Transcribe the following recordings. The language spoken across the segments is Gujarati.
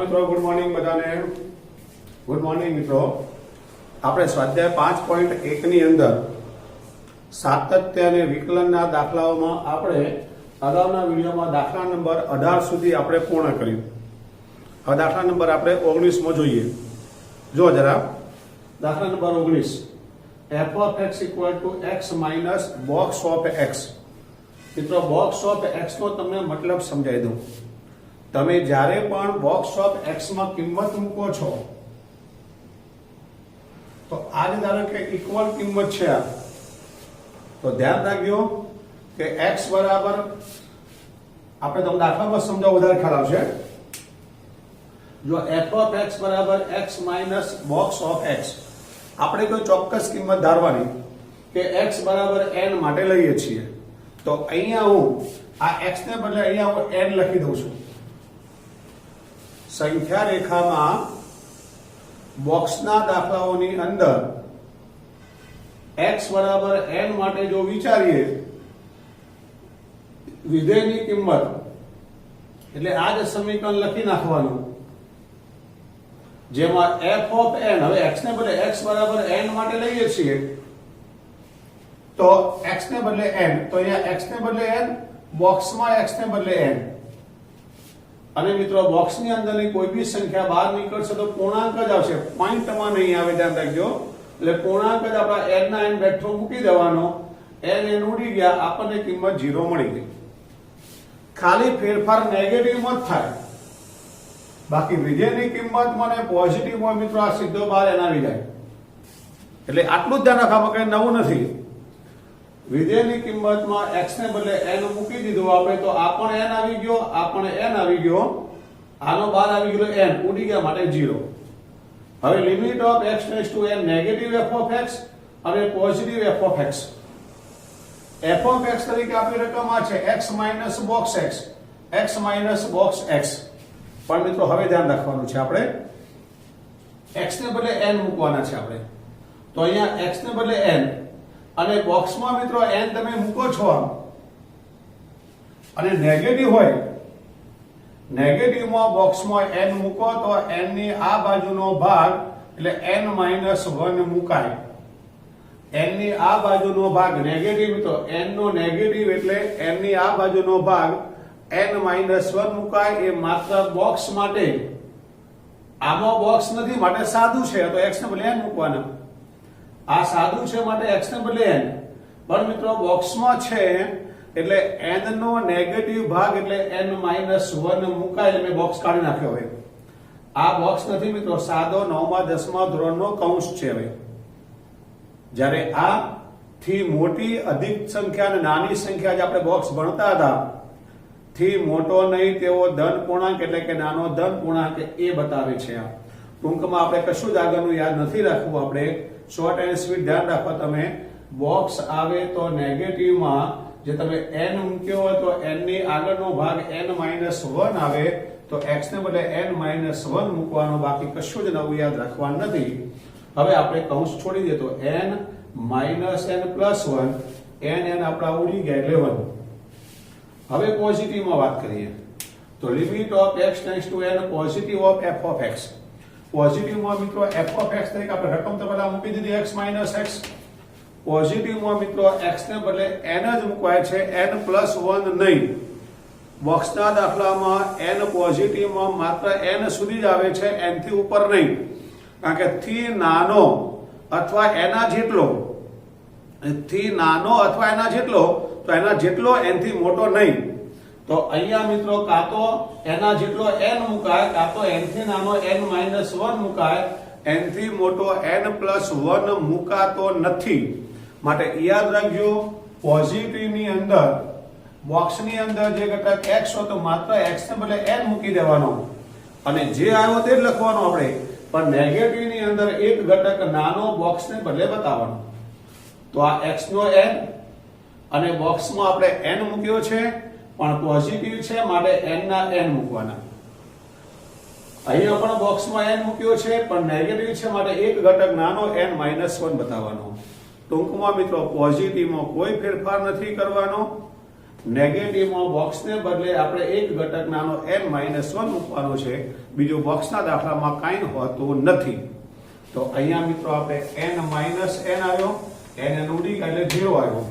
मित्रों गुड मॉर्निंग बधाने गुड मॉर्निंग मित्रों આપણે સ્વાધ્યાય 5.1 ની અંદર સાતત્ય અને વિકલનના દાખલાઓમાં આપણે અગાઉના વિડિયોમાં દાખલા નંબર 18 સુધી આપણે પૂર્ણ કર્યું। હવે દાખલા નંબર આપણે 19 માં જોઈએ। જો જરા દાખલા number 19 f of x equal to x minus box of x। મિત્રો બોક્સ ઓફ x નો તમને મતલબ સમજાવી દઉં। તમે જ્યારે પણ બોક્સ ઓફ x માં કિંમત મૂકો છો तो आज धारो के इक्वल किंमत है तो ध्यान रखियो कि x बराबर आपने तुम दाखला में समझो उधार ख्याल आवशे। जो f ऑफ x बराबर x minus box of x आपने कोई चौक्कस किंमत धारवानी के x बराबर n माटे लईए छीए तो अहींया हूं आ x ने बदले अहींया हूं n लखी दઉં છું। संख्या रेखा में बॉक्स ना दाखलाओनी अंदर x बराबर n माटे जो विचारीए विधेयनी किंमत એટલે આ જ સમીકરણ લખી નાખવાનું જેમાં f of n હવે x ને બદલે x બરાબર n માટે લઈએ છીએ તો x ને બદલે n તો અહીંયા x ને બદલે n બોક્સ માં x ને બદલે n અને મિત્રો બોક્સ ની અંદરની કોઈ બી સંખ્યા બહાર નીકળશે તો પૂર્ણાંક જ આવશે, પોઈન્ટ માં નહીં આવે, ધ્યાન રાખજો। એટલે પૂર્ણાંક જ આપણા n ના n બેઠો મૂકી દેવાનો, n ઉડી ગયા, આપણને કિંમત 0 મળી ગઈ। ખાલી ફેરફાર નેગેટિવ માં જ થાય, બાકી વિધેયની કિંમત મને પોઝિટિવ માં મિત્રો આ સીધો બહાર n આવી જાય। એટલે આટલું જ ધ્યાન રાખવા કે નવું નથી। વિધેયની કિંમતમાં x ને બદલે n મૂકી દીધું આપણે તો આ પણ n આવી ગયો, આ પણ n આવી ગયો, આનો બહાર આવી ગયો n ઉડી ગયા માટે 0। હવે limit of x tends two n negative f of x અને positive f of x। f of x તરીકે આપણી રકમ આ છે x minus box x, x minus box x। પણ મિત્રો હવે ધ્યાન રાખવાનું છે આપણે x ને બદલે n મૂકવાના છે આપણે તો અહીંયા x ને બદલે n અને બોક્સ માં મિત્રો n તમે મૂકો છો અને નેગેટિવ હોય, નેગેટિવ માં બોક્સ માં n મૂકો તો n ની આ બાજુનો ભાગ એટલે n - 1 મુકાય। n ની આ બાજુનો ભાગ નેગેટિવ તો n નો નેગેટિવ એટલે n ની આ બાજુનો ભાગ n - 1 મુકાય। એ માત્ર બોક્સ માટે, આમાં બોક્સ નથી માટે સાદું છે તો x ને બદલે n મૂકવાના। આ સાદું છે માટે x ને બદલે n, પણ મિત્રો બોક્સ માં છે એટલે n નો નેગેટિવ ભાગ એટલે n - 1 મુકાય એટલે મેં બોક્સ કાઢી નાખ્યો। હવે આ બોક્સ નથી મિત્રો, સાદો 9મા 10મા ધોરણનો કૌંસ છે। હવે જ્યારે આ થી મોટી અધિક સંખ્યા અને નાની સંખ્યા જે આપણે બોક્સ ભણતા હતા થી મોટો નહીં તેવો ધન પૂર્ણાંક એટલે કે નાનો ધન પૂર્ણાંક એ બતાવે છે। આ ટૂંકમાં આપણે કશું જ આગળનું યાદ નથી રાખવું, આપણે શોર્ટ એન્ડ સ્વીટ ધ્યાન રાખો। તમે બોક્સ આવે તો નેગેટિવ માં જે તમે n મૂક્યો હોય તો n ની આગળનો ભાગ n - 1 આવે તો x ને બદલે n - 1 મૂકવાનો, બાકી કશું જ નવું યાદ રાખવાનું નથી। હવે આપણે કૌંસ છોડી દે તો n - n + 1 n આપણા ઉડી ગયા એટલે 1। હવે પોઝિટિવ માં વાત કરીએ તો limit of x tends two n positive of f of x। Positive માં મિત્રો f of x તરીકે આપણે રકમ તો પહેલા મૂકી દીધી x - x। પોઝિટિવ માં મિત્રો x ને બદલે n જ મૂકવાય છે, n + 1 નહીં। બોક્સના દાખલામાં n પોઝિટિવ માં માત્ર n સુધી જ આવે છે, n થી ઉપર નહીં, કારણ કે થી નાનો અથવા એના જેટલો, થી નાનો અથવા એના જેટલો તો એના જેટલો n થી મોટો નહીં। તો અહીંયા મિત્રો કાં તો એના જેટલો n મુકાય, કાં તો n થી નાનો n - 1 મુકાય, n થી મોટો n + 1 મુકાતો નથી। માટે યાદ રાખજો પોઝિટિવ ની અંદર બોક્સ ની અંદર જે ઘટક x હોય તો માત્ર x ને બદલે n મૂકી દેવાનો અને જે આવ્યો તે જ લખવાનો આપણે, પણ નેગેટિવ ની અંદર એક ઘટક નાનો બોક્સ ને બદલે બતાવવાનો। તો આ x નો n અને બોક્સ માં આપણે n મૂક્યો છે પણ પોઝિટિવ છે માટે n ના n મૂકવાના। અહીંયા પણ બોક્સમાં n મૂક્યો છે પણ નેગેટિવ છે માટે એક ઘટક નાનો n - 1 બતાવવાનો। ટૂંકમાં મિત્રો પોઝિટિવમાં કોઈ ફેરફાર નથી કરવાનો, નેગેટિવમાં બોક્સને બદલે આપણે એક ઘટક નાનો n-1 મૂકવાનો છે, બીજું બોક્સના દાખલામાં કાંઈ હોતું નથી. તો અહીંયા મિત્રો આપણે n-n આવ્યો, n ઉડી એટલે 0 આવ્યો.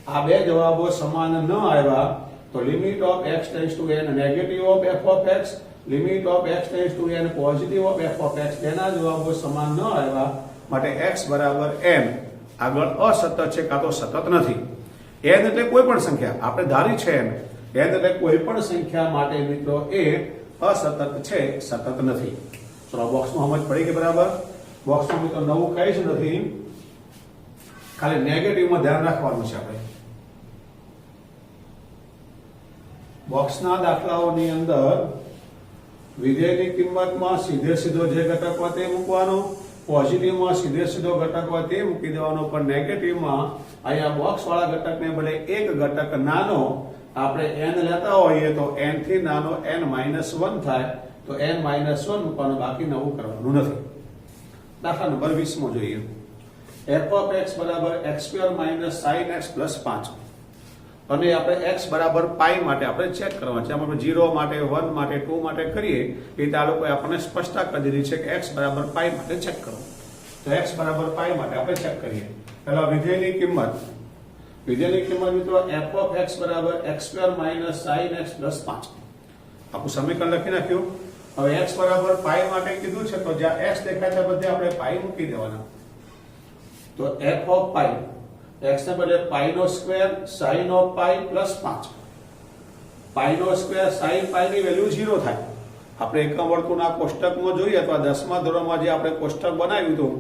આ બે જવાબો સમાન ન આવ્યા તો limit of x tends two n negative of f of x, limit of x tends two n positive of f of x, તેના જવાબો સમાન ન આવ્યા માટે x બરાબર n આગળ અસતત છે કાં તો સતત નથી. n એટલે કોઈ પણ સંખ્યા, આપણે ધારી છે n એટલે કોઈ પણ સંખ્યા માટે મિત્રો એ અસતત છે, સતત નથી. ચલો બોક્સમાં સમજ પડી કે બરાબર? બોક્સમાં મિત્રો નવું કઈ જ નથી, ખાલી નેગેટિવમાં ધ્યાન રાખવાનું છે. આપણે બોક્સના દાખલાઓની અંદર વિધેયની કિંમતમાં સીધે સીધો જે ઘટક હોય તે મૂકવાનો, પોઝિટિવમાં સીધે સીધો ઘટક હોય તે મૂકી દેવાનો, પણ નેગેટિવમાં અહીંયા બોક્સ વાળા ઘટકને બદલે એક ઘટક નાનો આપણે n લેતા હોઈએ તો n થી નાનો n-1 થાય તો n-1 મૂકવાનું, બાકી નવું કરવાનું નથી. દાખલા નંબર 20 માં જોઈએ. f of x બરાબર x² - sin x + 5 અને આપણે x બરાબર પાઈ માટે આપણે ચેક કરવાનું છે. આપણે 0 માટે 1 માટે 2 માટે કરીએ એ આ લોકોએ આપણને સ્પષ્ટતા કરી દીધી છે કે x બરાબર પાઈ માટે ચેક કરો. તો x બરાબર પાઈ માટે આપણે ચેક કરીએ. પહેલા વિધેયની કિંમત મિત્રો f of x બરાબર x² - sin x + 5. આપણું સમીકરણ લખી નાખ્યું. હવે x બરાબર પાઈ માટે કીધું છે તો જ્યાં x દેખાય છે બધે આપણે પાઈ મૂકી દેવાના. તો f of પાઈ x ને બદલે પાઈ નો square sin of pi plus 5. Pi નો સ્ક્વેર sin પાઈ ની વેલ્યુ 0 થાય. આપણે એકમ વર્તુળના કોષ્ટકમાં જોઈએ અથવા 10મા ધોરણમાં જે આપણે કોષ્ટક બનાવ્યું હતું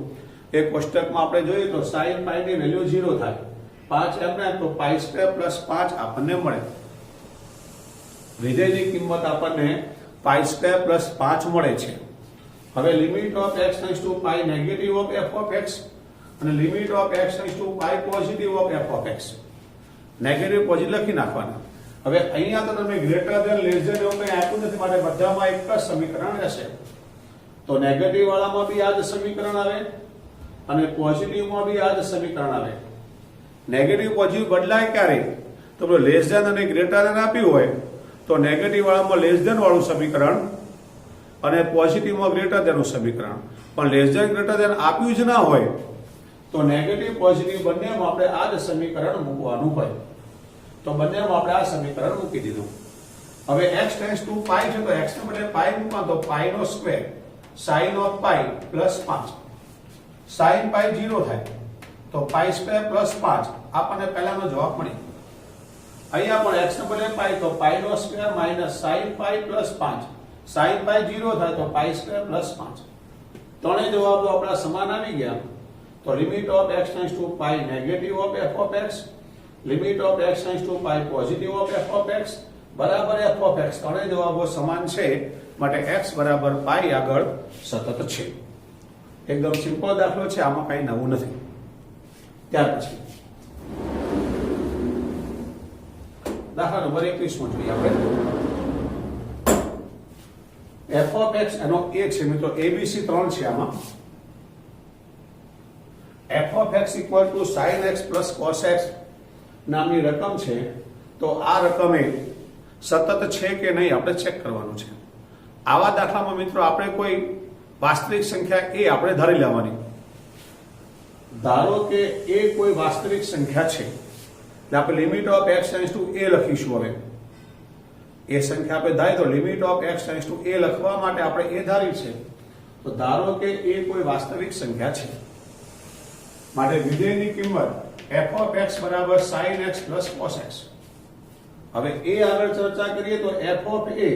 એ કોષ્ટકમાં આપણે જોઈએ તો sin પાઈ ની વેલ્યુ 0 થાય. 5 એમને તો પાઈ સ્ક્વેર પ્લસ 5 આપણને મળે. વિધેયની કિંમત આપણને પાઈ સ્ક્વેર પ્લસ 5 મળે છે. હવે limit of x tends to pi negative of f of x અને limit of x tends to pi positive of f of x. Negative positive લખી નાખવાના. હવે અહીંયા તો તમે ગ્રેટર ધેન લેસ ધેન એવું કંઈ આપ્યું નથી માટે બધામાં એક જ સમીકરણ રહેશે. તો નેગેટિવ વાળામાં બી આ જ સમીકરણ આવે અને પોઝિટિવમાં બી આ જ સમીકરણ આવે. નેગેટિવ પોઝિટિવ બદલાય ક્યારે? તો લેસ ધેન અને ગ્રેટર ધેન આપ્યું હોય તો નેગેટિવ વાળામાં લેસ ધેન વાળું સમીકરણ અને પોઝિટિવમાં ગ્રેટર ધેનનું સમીકરણ. પણ લેસ ધેન ગ્રેટર ધેન આપ્યું જ ના હોય તો નેગેટિવ પોઝિટિવ બંનેમાં આપણે આ જ સમીકરણ મૂકવાનું હોય. તો બંનેમાં આપણે આ સમીકરણ મૂકી દીધું. હવે x ટેન્ડ્સ ટુ પાઈ છે તો x ને બદલે પાઈ મૂકવા તો પાઈ નો square sin of pi plus 5. sin pi 0 થાય તો પાઈ સ્ક્વેર પ્લસ 5 આપણને પહેલાનો જવાબ મળી. અહીંયા પણ x ને બદલે પાઈ તો પાઈ નો square minus sin pi plus 5. sin pi 0 થાય તો પાઈ સ્ક્વેર પ્લસ 5. ત્રણેય જવાબો આપણા સમાન આવી ગયા. તો limit of x tends to pi negative of f of x, limit of x tends to pi positive of f of x બરાબર f ઓફ x. ત્રણેય જવાબો સમાન છે માટે x બરાબર પાઈ આગળ સતત છે. એકદમ સિમ્પલ દાખલો છે, આમાં કઈ નવું નથી. ત્યાર પછી દાખલા નંબર 21 માં જોઈએ આપણે. f of x એનો a છે મિત્રો, abc 3 છે આમાં. f of x equal to sin x plus cos x નામની રકમ છે તો આ રકમ એ સતત છે કે નહીં આપણે ચેક કરવાનું છે. આવા દાખલામાં મિત્રો આપણે કોઈ વાસ્તવિક સંખ્યા a આપણે ધારી લેવાની. ધારો કે a કોઈ વાસ્તવિક સંખ્યા છે એટલે આપણે limit of x tends two a લખીશું. હવે એ સંખ્યા આપણે ધારી તો limit of x tends two a લખવા માટે આપણે a ધારી છે. તો ધારો કે a કોઈ વાસ્તવિક સંખ્યા છે માટે વિધેયની કિંમત f of x બરાબર sin x plus cos x. હવે a આગળ ચર્ચા કરીએ તો f of a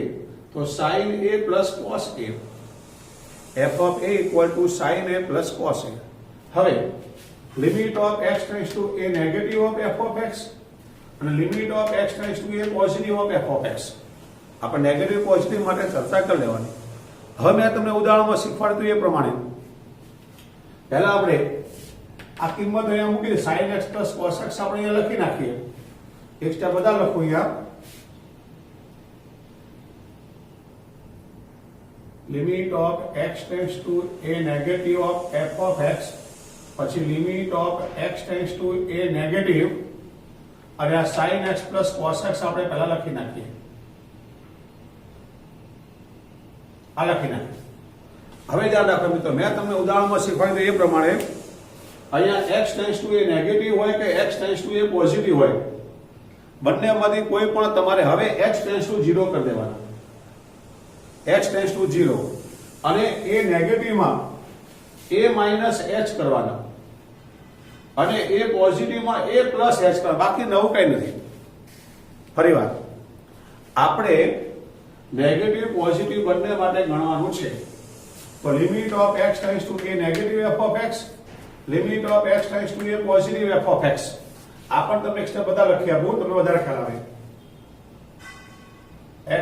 તો sin a plus cos a. f of a equal to sin a plus cos a. હવે limit of x tends two a negative of f of x અને limit of x tends two a positive of f of x. આપણે નેગેટિવ પોઝિટિવ માટે ચર્ચા કરી લેવાની. હવે મેં તમને ઉદાહરણમાં શીખવાડ્યું એ પ્રમાણે પહેલા આપણે આ કિંમત અહીંયા મૂકી દે sin x plus cos x આપણે અહીંયા લખી નાખીએ. એક સ્ટેપ બધા લખો અહીંયા. Limit of x tends two a negative of f of x પછી limit of x tends two a negative અને આ sin x plus cos x આપણે પહેલા લખી નાખીએ. આ લખી નાખીએ. હવે ધ્યાન રાખો મિત્રો, મેં તમને ઉદાહરણમાં શીખવાડ્યું એ પ્રમાણે અહીંયા x ટેન્ડ્સ ટુ એ નેગેટિવ હોય કે x ટેન્ડ્સ ટુ એ પોઝિટિવ હોય, બંનેમાંથી કોઈ પણ તમારે હવે x ટેન્ડ્સ ટુ 0 કરી દેવાના. x ટેન્ડ્સ ટુ 0 અને એ નેગેટિવમાં a માઇનસ h કરવાના અને એ પોઝિટિવમાં a પ્લસ h કરવાના. બાકી નવું કઈ નથી. ફરીવાર આપણે નેગેટિવ પોઝિટિવ બંને માટે ગણવાનું છે. તો limit of x tends two a negative f of x, limit of x tends two a positive f of x. આ પણ તમને એક સ્ટેપ બધા લખી આપું, તમને વધારે ખ્યાલ આવે.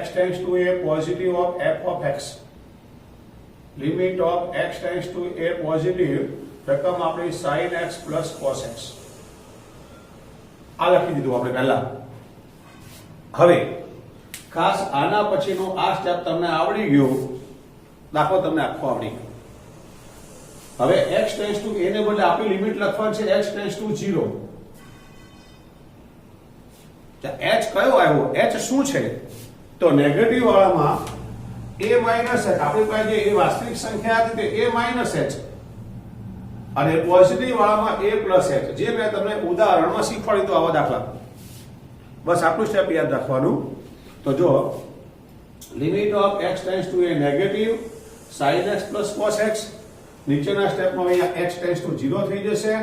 x tends two a positive of f of x, limit of x tends two a positive રકમ આપણી sin x plus cos x. આ લખી દીધું આપણે પહેલા. હવે ખાસ આના પછીનો આ સ્ટેપ તમને આવડી ગયો, દાખલો તમને આખો આવડી ગયો. હવે x ટેન્ડ્સ ટુ a ને બદલે આપણી લિમિટ લખવાની છે x ટેન્ડ્સ ટુ 0. h કયો આવ્યો? h શું છે? તો નેગેટિવ વાળામાં a માઇનસ h, આપણી પાસે જે એ વાસ્તવિક સંખ્યા હતી તે a માઇનસ h, અને પોઝિટિવ વાળામાં a પ્લસ h, જે મેં તમને ઉદાહરણમાં શીખવાડ્યું હતું આવા દાખલા. બસ આટલું સ્ટેપ યાદ રાખવાનું. તો જો limit of x tends two a negative sin x plus cos x, નીચેના સ્ટેપમાં અહીંયા x ટેન્ડ્સ ટુ 0 થઈ જશે.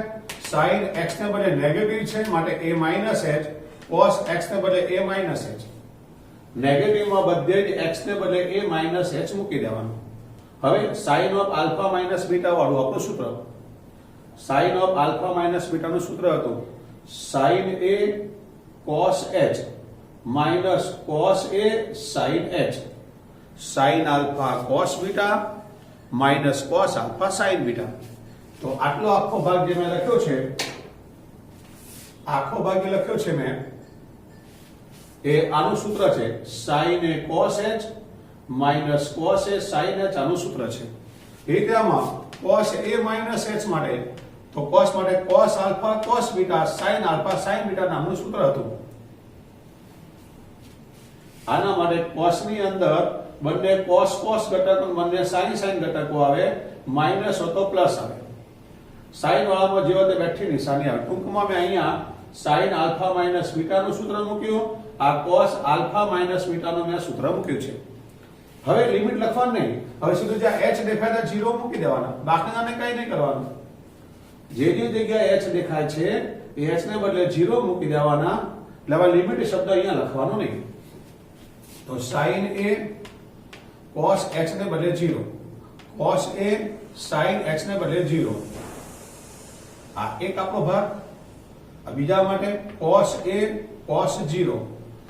sin x ને બદલે નેગેટિવ છે માટે a minus h, cos x ને બદલે a માઇનસ h. નેગેટિવમાં બધે જ x ને બદલે a માઇનસ h મૂકી દેવાનું. હવે sin of alpha minus beta વાળું આપણું સૂત્ર, sin of alpha minus beta નું સૂત્ર હતું sin a cos h minus cos a sin h, sin alpha cos beta minus cos alpha sin beta. તો આટલો આખો ભાગ જે મેં લખ્યો છે, આખો ભાગ જે લખ્યો છે મેં, એ આનું સૂત્ર છે sin a cos h minus cos a sin h. આનું સૂત્ર છે. એ રીતે આમાં cos a માઇનસ h માટે, તો cos માટે cos alpha cos beta sin alpha sin beta નામનું સૂત્ર હતું. આના માટે cos ની અંદર બંને cos cos ઘટક અને બંને sin sin ઘટકો આવે, માઇનસ હતો પ્લસ આવે. sin વાળામાં જેવો તે બેઠી નિશાની આવે. ટૂંકમાં મેં અહીંયા sin આલ્ફા માઇનસ બીટા નું સૂત્ર મૂક્યું, આ cos આલ્ફા માઇનસ બીટા નું મેં સૂત્ર મૂક્યું છે. હવે લિમિટ લખવાનું નહીં, હવે સીધું જ્યાં h દેખાય ત્યાં 0 મૂકી દેવાના, બાકીનાને કંઈ નહીં કરવાનું. જે જગ્યાએ h દેખાય છે એ h ને બદલે 0 મૂકી દેવાના. એટલે હવે લિમિટ શબ્દ અહીંયા લખવાનો નહીં. તો sin a cos x ને બદલે 0, cos a sin x ને બદલે 0. આ એક આપણો ભાગ. આ બીજા માટે cos a cos 0,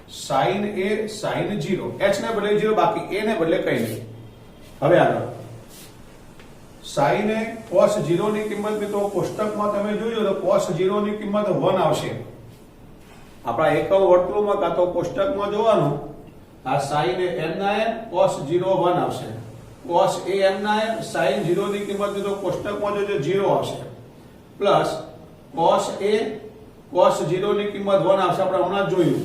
sin a sin 0, h ને બદલે 0, બાકી a ને બદલે કંઈ નહીં. હવે આગળ sin a cos 0 ની કિંમત મિત્રો કોષ્ટકમાં તમે જોજો તો cos 0 ની કિંમત 1 આવશે. આપણા એકમ વર્તુળમાં કાં તો કોષ્ટકમાં જોવાનું, આ sin a n ના n cos 0 1 આવશે. cos a n ના n sin 0 ની કિંમત મિત્રો કોષ્ટકમાં જોજો 0 આવશે. પ્લસ cos a cos 0 ની કિંમત 1 આવશે, આપણે હમણાં જ જોયું.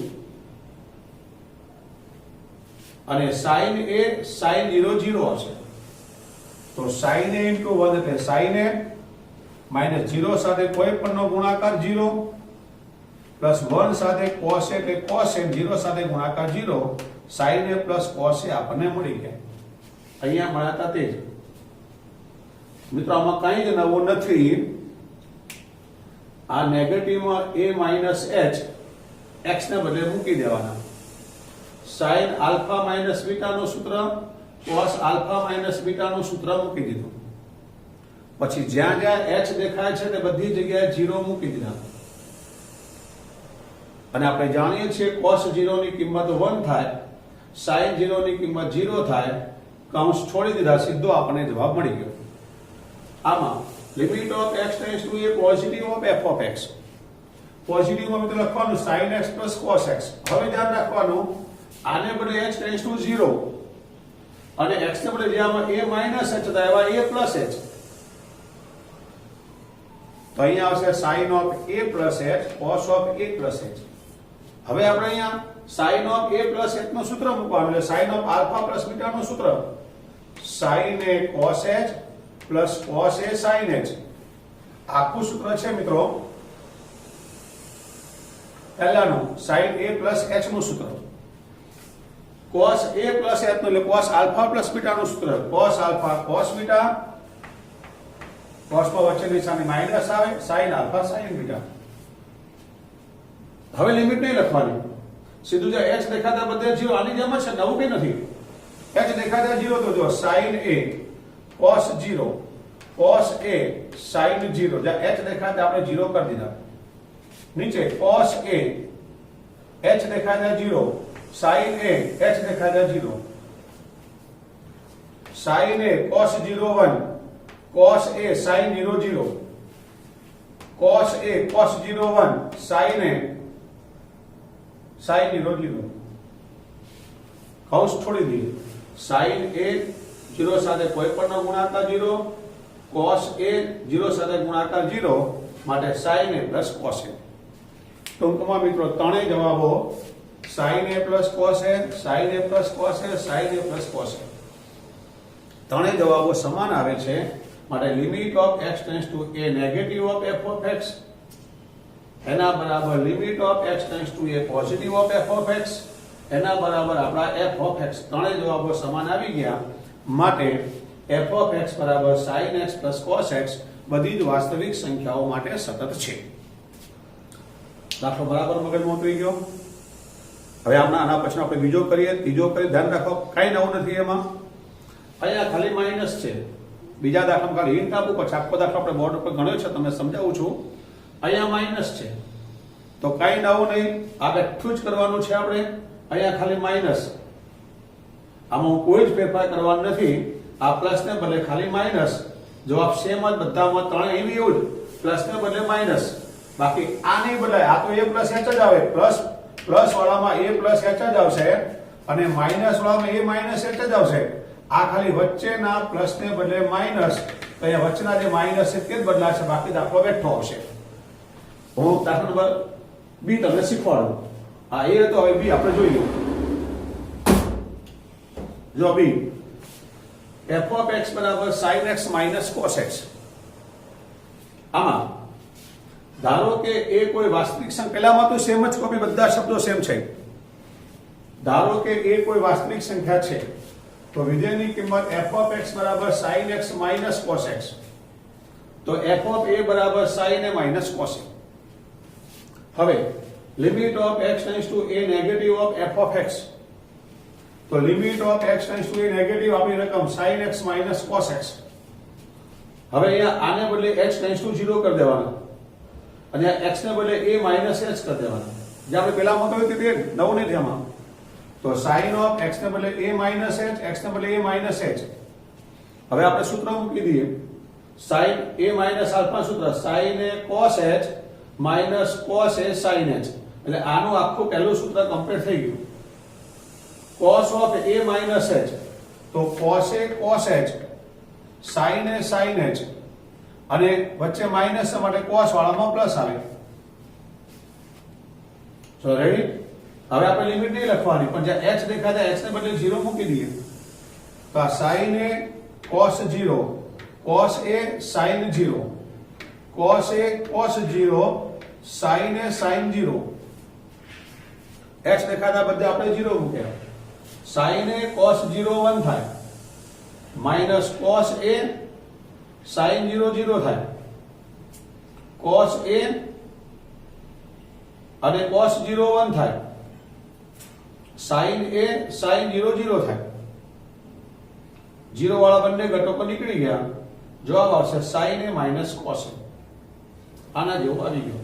અને sin a sin 0 0 આવશે. તો sin a into 1 એટલે sin a minus 0 સાથે કોઈ પણનો ગુણાકાર 0 પ્લસ 1 સાથે cos a એટલે cos a 0 સાથે ગુણાકાર 0, sin a plus cos a આપણને મળી ગયા. અહીંયા મળ્યા હતા તે જ મિત્રો. આમાં કંઈ જ નવું નથી. આ નેગેટિવમાં a minus h x ને બદલે મૂકી દેવાના. sin આલ્ફા માઇનસ બીટા નું સૂત્ર, cos આલ્ફા માઇનસ બીટા નું સૂત્ર મૂકી દીધું. પછી જ્યાં જ્યાં h દેખાય છે તે બધી જગ્યાએ 0 મૂકી દીધા. અને આપણે જાણીએ છીએ cos 0 ની કિંમત 1 થાય, sin 0 ની કિંમત 0 થાય. કૌંસ છોડી દીધા, સીધો આપણને જવાબ મળી ગયો. આમાં limit of x tends two a positive of f of x. પોઝિટિવમાં મિત્રો લખવાનું sin x plus cos x. હવે ધ્યાન રાખવાનું, આને બદલે h ટેન્ડ્સ ટુ 0 અને x ને બદલે જ્યાં a માઇનસ h હતા એવા a પ્લસ h. તો અહીંયા આવશે sin of a plus h cos of a plus h. હવે આપણે અહીંયા sin of a plus h નું સૂત્ર મૂકવાનું એટલે sin of alpha plus beta નું સૂત્ર sin a cos h plus cos a sin h આખું સૂત્ર છે મિત્રો પહેલાનું sin a પ્લસ h નું સૂત્ર cos a પ્લસ h નું એટલે cos આલ્ફા પ્લસ બીટા નું સૂત્ર cos alpha cos beta cos માં વચ્ચે નિશાની માઈનસ આવે sin આલ્ફા sin બીટા હવે લિમિટ નહીં લખવાની સીધું જો h દેખાતા બધે 0 આની જેમ જ છે નવું કંઈ નથી h દેખાતા 0 તો જો sin a cos 0 cos a sin 0 જ્યાં h દેખાતા આપણે 0 કરી દીધા નીચે cos a h દેખાતા 0 sin a h દેખાતા 0 sin a cos 0 1 cos a sin 0 0 cos a cos 0 1 sin a sin 0 0 કૌંસ છોડી દઈએ sin a 0 સાથે કોઈ પણનો ગુણાકાર 0 cos a 0 સાથે ગુણાકાર 0 માટે sin a cos a ટૂંકમાં મિત્રો ત્રણેય જવાબો sin a cos a sin a cos a sin a cos a ત્રણેય જવાબો સમાન આવે છે માટે limit of x tends two a negative of f of x એના બરાબર limit of x tends two a positive of f of x એના બરાબર આપણા f of x ત્રણેય જવાબો સમાન આવી ગયા માટે f of x બરાબર sin x cos x બધી જ વાસ્તવિક સંખ્યાઓ માટે સતત છે દાખલો બરાબર મગજમાં ઉતરી ગયો હવે આના પછી આપણે બીજો કરીએ ત્રીજો કરીએ ધ્યાન રાખો કાંઈ નવું નથી એમાં અહીંયા ખાલી માઈનસ છે બીજા દાખલામાં ખાલી હિન્ટ આપું પછી આખો દાખલો આપણે બોર્ડ ઉપર ગણ્યો છે તમને સમજાવું છું અહીંયા માઈનસ છે તો કાંઈ નવું નહીં આ બેઠું જ કરવાનું છે આપણે અહીંયા ખાલી માઈનસ આમાં કોઈ જ ફેરફાર કરવાનો નથી આ પ્લસ ને બદલે ખાલી માઈનસ જવાબ સેમ જ બધામાં ત્રણ એવી એવું જ પ્લસ ને બદલે માઈનસ બાકી આ નહીં બદલાય આ તો a પ્લસ h જ આવે પ્લસ વાળામાં a પ્લસ h જ આવશે અને માઈનસ વાળામાં a માઈનસ h જ આવશે આ ખાલી વચ્ચેના પ્લસ ને બદલે માઈનસ તો અહીંયા વચ્ચેના જે માઈનસ છે તે જ બદલાશે બાકી દાખલો બેઠો આવશે હું દાખલા નંબર બી તમને શીખવાડું આ a હતો હવે બી આપણે જોઈએ જો બી f of x બરાબર sin x minus cos x આમાં ધારો કે એ કોઈ વાસ્તવિક સંખ્યા પહેલામાં તો સેમ જ કોપી બધા શબ્દો સેમ છે ધારો કે એ કોઈ વાસ્તવિક સંખ્યા છે તો વિધેયની કિંમત f of x બરાબર sin x minus cos x તો f of a બરાબર sin a minus cos a હવે limit of x tends two a negative of f of x તો limit of x tends two a negative આપણી રકમ sin x minus cos x હવે અહીંયા આને બદલે h ટેન્ડ્સ ટુ 0 કરી દેવાના અને x ને બદલે a minus h કરી દેવાના જે આપણે પહેલા માં કહ્યું તે નવું નથી આમાં તો sin ઓફ x ને બદલે a minus h x ને બદલે a minus h હવે આપણે સૂત્ર મૂકી દઈએ sin a minus alpha સૂત્ર sin a cos h minus cos a sin h એટલે આનું આખું પહેલું સૂત્ર કમ્પ્લીટ થઈ ગયું cos of a minus h તો cos a cos h sin a sin h અને વચ્ચે માઈનસ માટે cos વાળામાં પ્લસ આવે સો રેડી હવે આપણે લિમિટ નહીં લખવાની પણ જ્યાં h દેખાતા h ને બદલે 0 મૂકી દઈએ તો આ sin a cos 0 cos a sin 0 cos a cos 0 sin a sin 0 h દેખાતા બધે આપણે 0 મૂક્યા sin a cos 0 1 થાય માઈનસ cos a sin 0 0 થાય cos a અને cos 0 1 થાય sin a sin 0 0 થાય 0 વાળા બંને ઘટકો નીકળી ગયા જવાબ આવશે sin a minus cos a આના જેવો આવી ગયો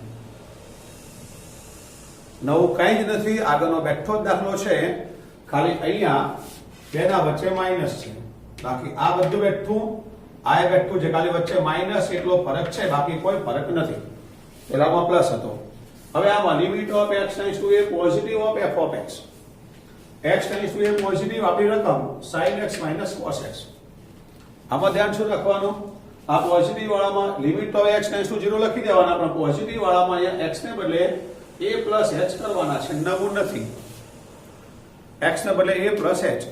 નવું કંઈ જ નથી આગળનો બેઠો જ દાખલો છે ખાલી અહીંયા બેના વચ્ચે માઈનસ છે બાકી આ બધું બેઠું આ બેઠું જે ખાલી વચ્ચે માઈનસ એટલો ફરક છે બાકી કોઈ ફરક નથી પેલામાં પ્લસ હતો હવે આમાં limit of x tends two a positive of f of x x tends two a positive આપણી રકમ sin x minus cos x આમાં ધ્યાન શું રાખવાનું આ પોઝિટિવ વાળામાં limit of x tends to 0 લખી દેવાના પણ પોઝિટિવ વાળામાં અહીંયા x ને બદલે a પ્લસ h કરવાના છે, નવું નથી. x ને બદલે a પ્લસ h.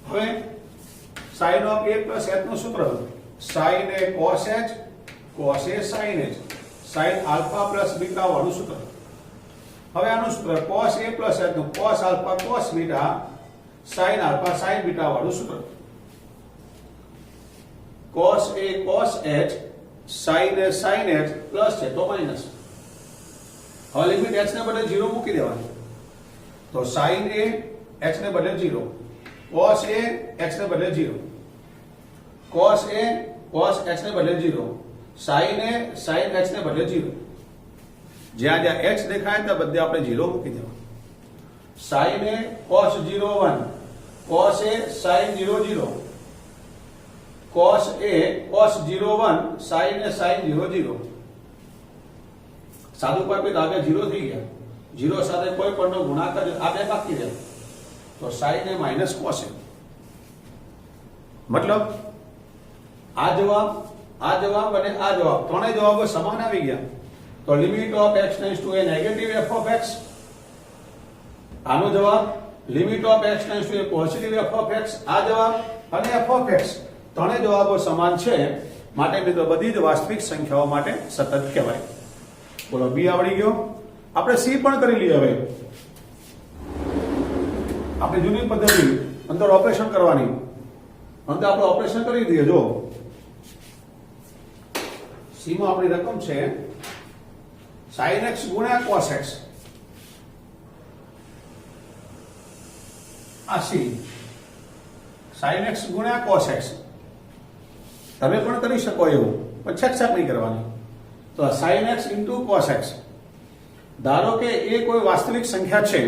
હવે sin of a plus h નું સૂત્ર sin a cos h, cos a sin h, sin alpha plus beta વાળું સૂત્ર. હવે આનું સૂત્ર cos a પ્લસ h નું cos alpha cos beta sin alpha sin beta વાળું સૂત્ર. cos a cos h, sin a sin h plus છે તો માઇનસ. હવે લિમિટ h ને બદલે 0 મૂકી દેવાની. તો sin a h ને બદલે 0, cos a x ને બદલે 0, cos a cos h ને બદલે 0, sin a sin h ને બદલે 0. જ્યાં જ્યાં h દેખાય ત્યાં બધે આપણે 0 મૂકી દેવાનું. sin a cos 0 1, cos a sin 0 0, cos a cos 0 1, sin a sin 0 0. સાદું પાપી તો આગળ 0 થઈ ગયા. 0 સાથે કોઈ પણનો ગુણાકાર આ બે બાકી રહે તો sin a minus cos a. મતલબ આ જવાબ અને આ જવાબ ત્રણેય જવાબો સમાન આવી ગયા. તો limit of x tends two a negative f of x, આનો જવાબ limit of x tends two a positive f of x, આ જવાબ અને f of x ત્રણેય જવાબો સમાન છે. માટે મિત્રો બધી જ વાસ્તવિક સંખ્યાઓ માટે સતત કહેવાય. બોલો b આવડી ગયો. આપણે c પણ કરી લઈએ. હવે આપણે જૂની પદ્ધતિ અંદર ઓપરેશન કરવાની, અંદર આપણે ઓપરેશન કરી દઈએ. જો c માં આપણી રકમ છે sin x ગુણ્યા cos x. આ c sin x ગુણ્યા cos x તમે પણ કરી શકો એવું, પણ છેકછાક નહીં કરવાની. તો sin x into cos x. ધારો કે એ કોઈ વાસ્તવિક સંખ્યા છે,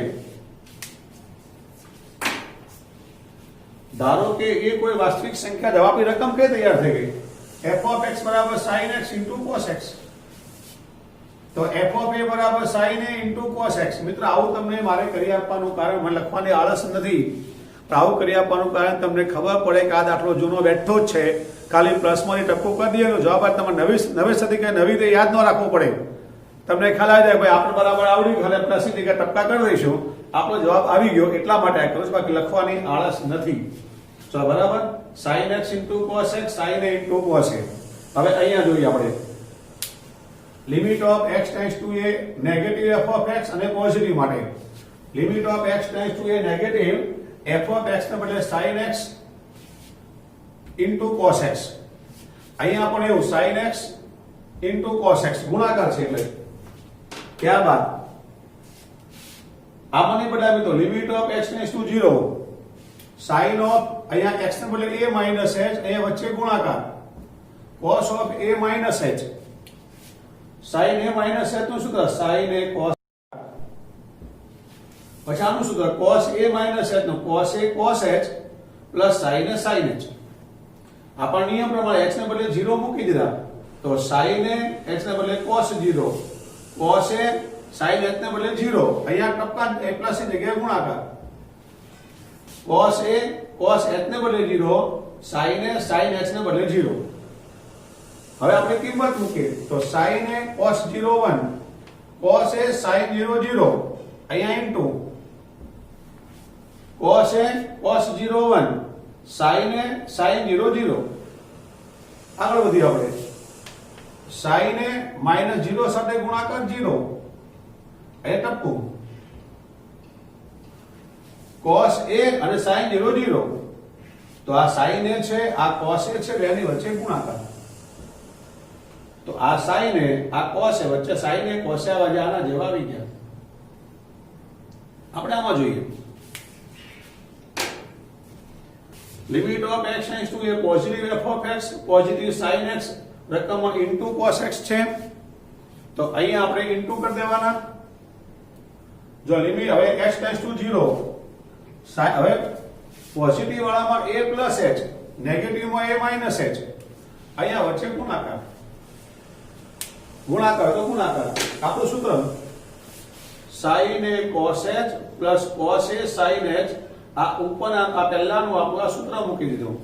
ધારો કે એ કોઈ વાસ્તવિક સંખ્યા, જવાબી રકમ કઈ તૈયાર થઈ ગઈ? f of x બરાબર sin x into cos x. તો f of a બરાબર sin a into cos x. મિત્ર આવું તમને મારે કરી આપવાનું કારણ, મને લખવાની આળસ નથી, પણ આવું કરી આપવાનું કારણ તમને ખબર પડે કે આ દાખલો જૂનો બેઠો જ છે, ખાલી પ્લસમાંથી ટપકું કરી દઈએ તો જવાબ તમારે નવેસરથી કે નવી રીતે યાદ ન રાખવું પડે. તમને ખ્યાલ આવી જાય ભાઈ આપણે બરાબર આવડ્યું, ખાલી પ્લસની જગ્યાએ ટપકા કરી દઈશું, આપણો જવાબ આવી ગયો. એટલા માટે આ કરું છું, બાકી લખવાની આળસ નથી. તો બરાબર sin x into cos x, sin a into cos a. હવે અહીંયા જોઈએ આપણે limit of x tends two a negative f of x અને પોઝિટિવ માટે limit of x tends two a negative f of x ને બદલે sin x into cos x. અહીંયા પણ એવું sin x into cos x ગુણાકાર છે એટલે ત્યારબાદ આપણને બદલાવી તો limit of x tends to 0 sin of અહીંયા x ને બદલે a minus h, અહીંયા વચ્ચે ગુણાકાર cos of a minus h. sin a minus h નું સૂત્ર sin a cos. પછી આનું સૂત્ર cos a minus h નું cos a cos h plus sin a sin h. આપણ નિયમ પ્રમાણે x ને બદલે 0 મૂકી દીધા તો sin a x ને બદલે cos 0, cos a sin h ને બદલે 0, અહીંયા ટપકા a પ્લસ ની જગ્યાએ ગુણાકાર cos a cos h ને બદલે 0, sin a sin h ને બદલે 0. હવે આપણે કિંમત મૂકીએ તો sin a cos 0 1, cos a sin 0 0, અહીંયા into cos a cos 0 1, sin a sin 0 0. આગળ વધીએ આપણે sin a minus 0 સાથે ગુણાકાર 0, એ ટપકું cos a અને sin 0 0. તો આ sin a છે, આ cos a છે, બેની વચ્ચે ગુણાકાર. તો આ sin a આ cos a વચ્ચે sin a cos a આના જેવા આવી ગયા. આપણે આમાં જોઈએ limit of x tends two a positive f of x, positive sin x રકમમાં ઇન્ટુ cos x છે. તો અહીંયા આપણે ઇન્ટુ કરી દેવાના. જો લિમિટ હવે x ટેન્ડ્સ ટુ 0, હવે પોઝિટિવ વાળામાં a પ્લસ h, નેગેટિવમાં a માઇનસ h, અહીંયા વચ્ચે ગુણાકાર. ગુણાકાર તો ગુણાકાર આપણું સૂત્ર sin a cos h plus cos a sin h. આ ઉપર આ પહેલાનું આપણું આ સૂત્ર મૂકી દીધું,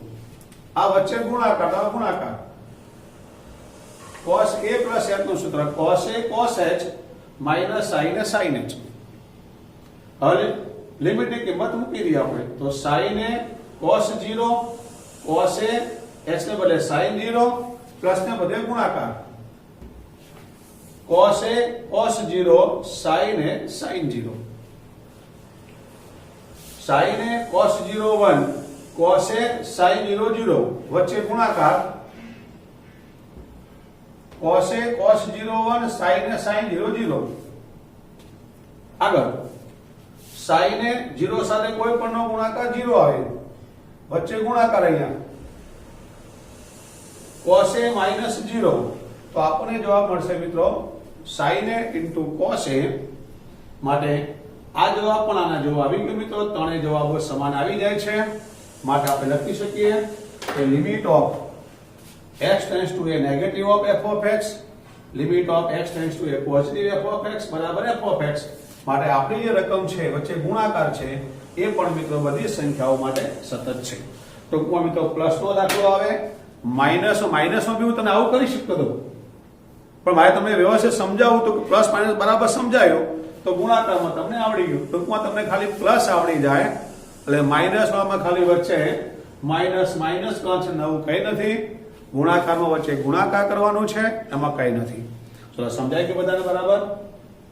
આ વચ્ચે ગુણાકાર તો ગુણાકાર cos a plus h નું સૂત્ર cos a cos h minus sine ને સાઈન h. હવે લિમિટની કિંમત મૂકી દઈએ આપણે તો સાઈન એ cos 0 cos એ h ને બદલે sin 0 પ્લસ ને બદલે ગુણાકાર cos એ cos 0 sin એ sin 0 sin એ cos 0 1 cos એ sin 0 0 વચ્ચે ગુણાકાર cos એ cos 0 1 sin એ sin 0 0 આગળ sin એ 0 સાથે કોઈ પણ નો ગુણાકાર 0 આવે વચ્ચે ગુણાકાર અહીંયા cos a minus 0 તો આપણને જવાબ મળશે મિત્રો sin a into cos a માટે આ જવાબ પણ આના જેવો આવી ગયો મિત્રો ત્રણેય જવાબો સમાન આવી જાય છે માટે આપણે લખી શકીએ કે limit of x tends to a negative of f of x limit of x tends to a positive f of x બરાબર f of x માટે આપણી જે રકમ છે વચ્ચે ગુણાકાર છે એ પણ મિત્રો બધી સંખ્યાઓ માટે સતત છે ટૂંકમાં મિત્રો પ્લસ નો દાખલો આવે માઇનસ માં બી હું તને આવું કરી શકતો હતો પણ મારે તમને વ્યવસ્થિત સમજાવું તો પ્લસ માઇનસ બરાબર સમજાયો તો ગુણાકારમાં તમને આવડી ગયું ટૂંકમાં તમને ખાલી પ્લસ આવડી જાય એટલે માઇનસ માં ખાલી વચ્ચે માઇનસ કાં છે નવું કઈ નથી ગુણાકારમાં વચ્ચે ગુણાકાર કરવાનું છે એમાં કઈ નથી ચલો સમજાય કે બધાને બરાબર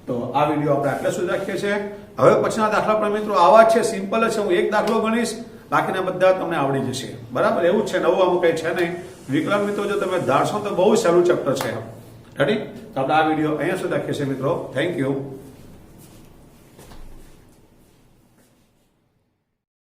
તો આ વિડિયો આપણે આટલા સુધી રાખીએ છીએ હવે પછીના દાખલા પણ મિત્રો આવા જ છે સિમ્પલ જ છે હું એક દાખલો ગણીશ બાકીના બધા તમને આવડી જશે બરાબર એવું જ છે નવું આમાં કઈ છે નહીં વિકલ્પ મિત્રો જો તમે ધારશો તો બહુ સહેલું ચેપ્ટર છે રેડી તો આપણે આ વિડિયો અહીંયા સુધી રાખીએ છીએ મિત્રો થેન્ક યુ